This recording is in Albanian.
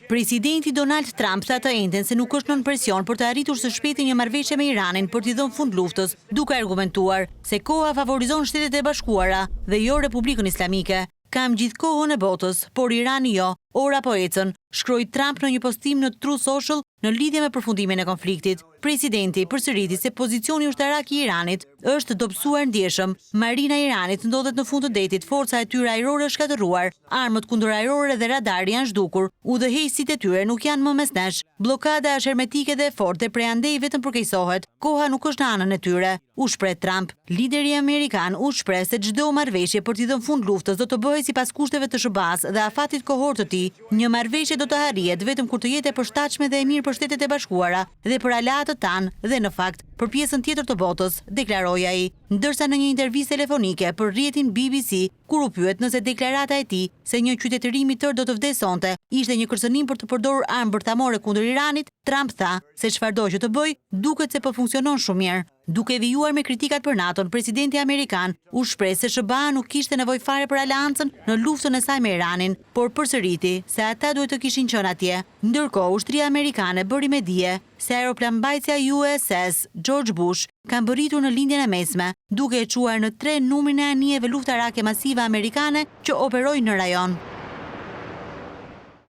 Presidenti Donald Trump tha të njëjtën se nuk është nën presion për të arritur së shpejti një marrëveshje me Iranin për t'i dhënë fund luftës, duke argumentuar se koha favorizon Shtetet e Bashkuara dhe jo Republikën Islamike. Kam gjithë kohën e botës, por Irani jo, ora po ecën, shkroi Trump në një postim në Truth Social në lidhje me përfundimin e konfliktit. Presidenti përsëriti se pozicioni ushtarak i Iranit është dobësuar ndjeshëm. Marina e Iranit ndodhet në fund të detit, forca e tyre ajrore është shkatërruar, armët kundërajrore dhe radari janë zhdukur, udhëheqësit e tyre nuk janë më mesnesh. Bllokada është hermetike dhe e fortë, prej andej vetëm përkeqësohet. Koha nuk është në anën e tyre, u shpreh Trump. Lideri amerikan u shpreh se çdo marrëveshje për t'i dhënë fund luftës do të bëhej sipas kushteve të SBA-s dhe afatit kohor të tij. Një marrëveshje do të harrihet vetëm kur të jetë e përshtatshme dhe e mirë për Shtetet e Bashkuara dhe për aleatët tanë dhe në fakt për pjesën tjetër të botës, deklaroi ai, ndërsa në një intervistë telefonike për rrjetin BBC, kur u pyet nëse deklarata e tij se një qytetërim i tërë do të vdesonte ishte një kërcënim për të përdorur armë bërthamore kundër Iranit, Trump tha se çfarëdo që të bëj, duket se po funksionon shumë mirë. Duke vijuar me kritikat për NATO-n, presidenti amerikan u shpreh se SBA nuk kishte nevojë fare për aleancën në luftën e saj me Iranin, por përsëriti se ata duhet të kishin qenë atje. Ndërkohë, ushtria amerikane bëri me dije se aeroplanmbajtja USS George Bush ka mbërritur në lindjen e mesme, duke e çuar në 3 numrin e anijeve luftarake masive amerikane që operojnë në rajon.